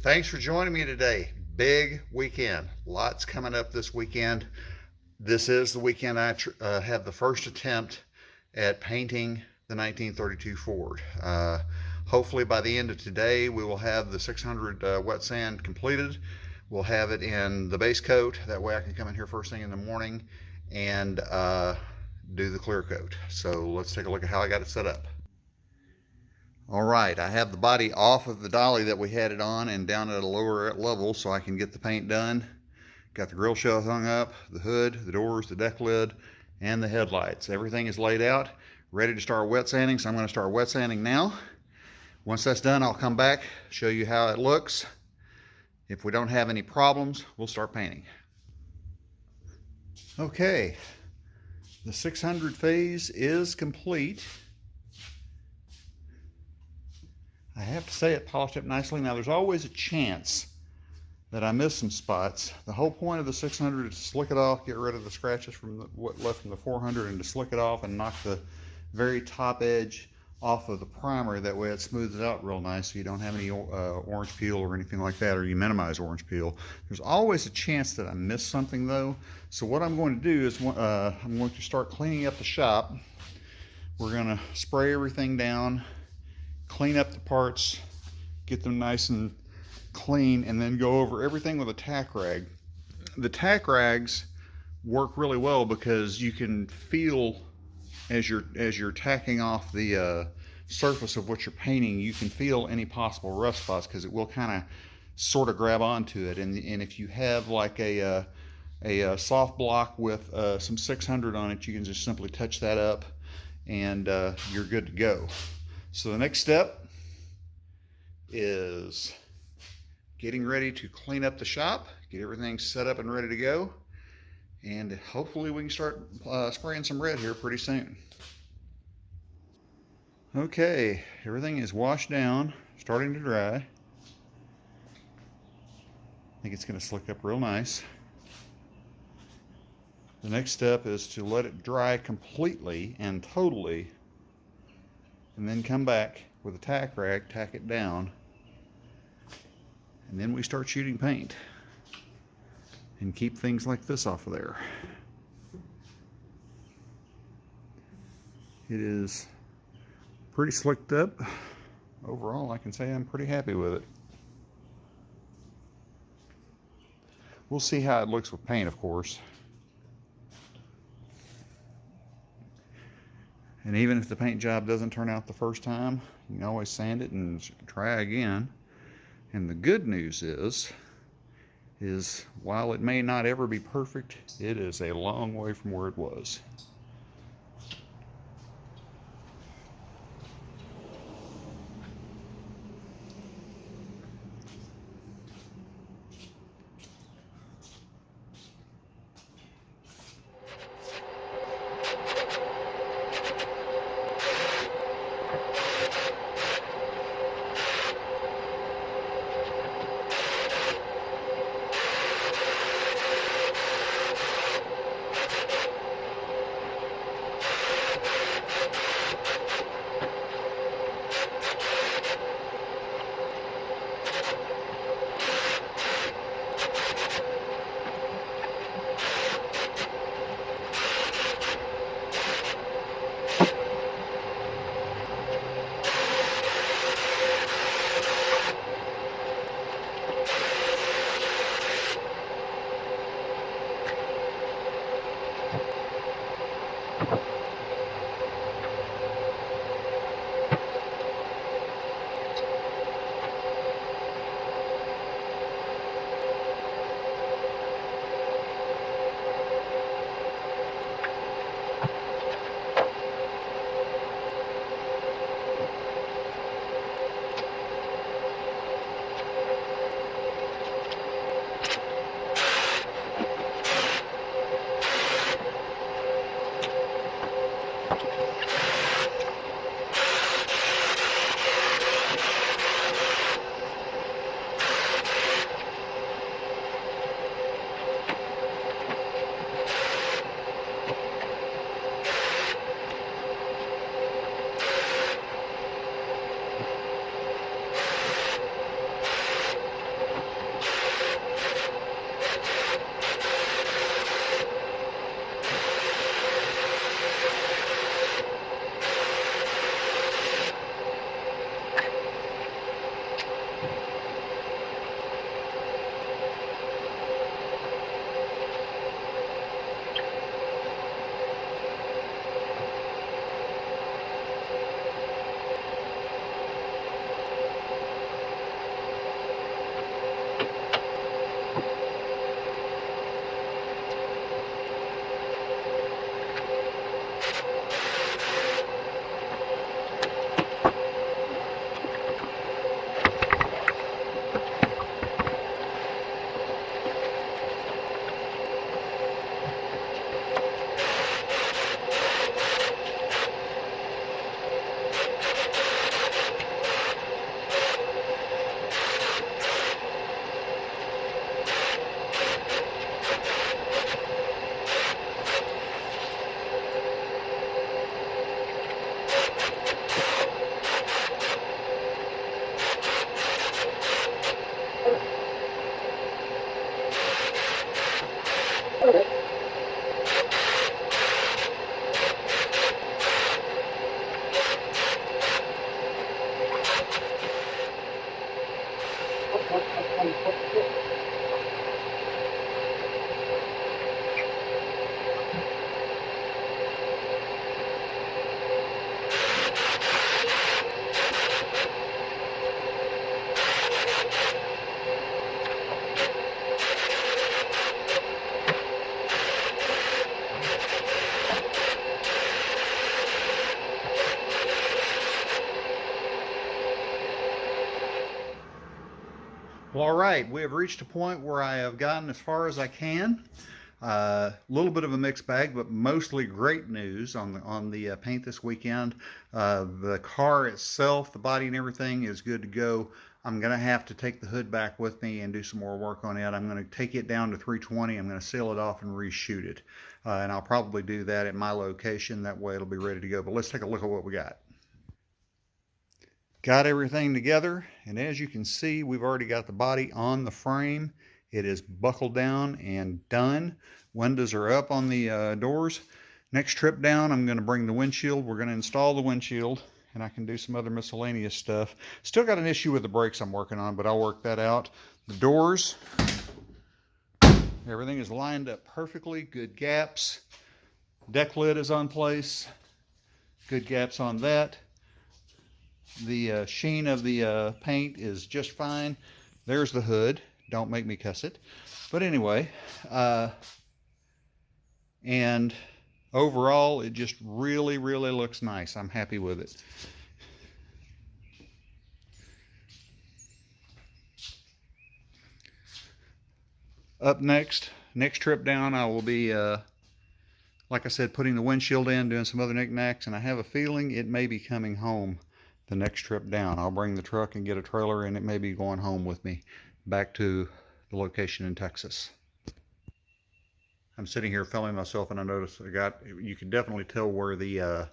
Thanks for joining me today. Big weekend. Lots coming up this weekend. This is the weekend I have the first attempt at painting the 1932 Ford. Hopefully by the end of today we will have the 600 wet sand completed. We'll have it in the base coat. That way I can come in here first thing in the morning and do the clear coat. So let's take a look at how I got it set up. All right, I have the body off of the dolly that we had it on and down at a lower level so I can get the paint done. Got the grill shell hung up, the hood, the doors, the deck lid, and the headlights. Everything is laid out, ready to start wet sanding, so I'm going to start wet sanding now. Once that's done, I'll come back, show you how it looks. If we don't have any problems, we'll start painting. Okay, the 600 phase is complete. I have to say it polished up nicely. Now there's always a chance that I miss some spots. The whole point of the 600 is to slick it off, get rid of the scratches from what left from the 400, and to slick it off and knock the very top edge off of the primer. That way it smooths it out real nice so you don't have any orange peel or anything like that, or you minimize orange peel. There's always a chance that I miss something though. So what I'm going to do is I'm going to start cleaning up the shop. We're going to spray everything down, clean up the parts, get them nice and clean, and then go over everything with a tack rag. The tack rags work really well because you can feel as you're tacking off the surface of what you're painting, you can feel any possible rust spots because it will kind of sort of grab onto it. And if you have like a soft block with some 600 on it, you can just simply touch that up and you're good to go. So the next step is getting ready to clean up the shop, get everything set up and ready to go, and hopefully we can start spraying some red here pretty soon. Okay, everything is washed down, starting to dry. I think it's going to slick up real nice. The next step is to let it dry completely and totally, and then come back with a tack rag, tack it down, and then we start shooting paint and keep things like this off of there. It is pretty slicked up. Overall, I can say I'm pretty happy with it. We'll see how it looks with paint, of course. And even if the paint job doesn't turn out the first time, you can always sand it and try again. And the good news is while it may not ever be perfect, it is a long way from where it was. Well, all right, we have reached a point where I have gotten as far as I can. A little bit of a mixed bag, but mostly great news on the paint this weekend. The car itself, the body and everything is good to go. I'm going to have to take the hood back with me and do some more work on it. I'm going to take it down to 320. I'm going to seal it off and reshoot it. And I'll probably do that at my location. That way it'll be ready to go. But let's take a look at what we got. Got everything together, and as you can see, we've already got the body on the frame. It is buckled down and done. Windows are up on the doors. Next trip down, I'm going to bring the windshield. We're going to install the windshield, and I can do some other miscellaneous stuff. Still got an issue with the brakes I'm working on, but I'll work that out. The doors, everything is lined up perfectly. Good gaps. Deck lid is on place. Good gaps on that. The sheen of the paint is just fine. There's the hood. Don't make me cuss it. But anyway, and overall, it just really, really looks nice. I'm happy with it. Up next trip down, I will be, like I said, putting the windshield in, doing some other knickknacks, and I have a feeling it may be coming home the next trip down. I'll bring the truck and get a trailer, and it may be going home with me back to the location in Texas. I'm sitting here filming myself, and I noticed you can definitely tell where the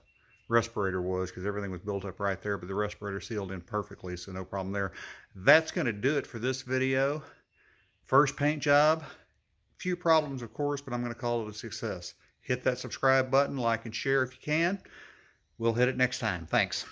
respirator was, because everything was built up right there, but the respirator sealed in perfectly, so no problem there. That's going to do it for this video. First paint job. Few problems, of course, but I'm going to call it a success. Hit that subscribe button, like and share if you can. We'll hit it next time. Thanks.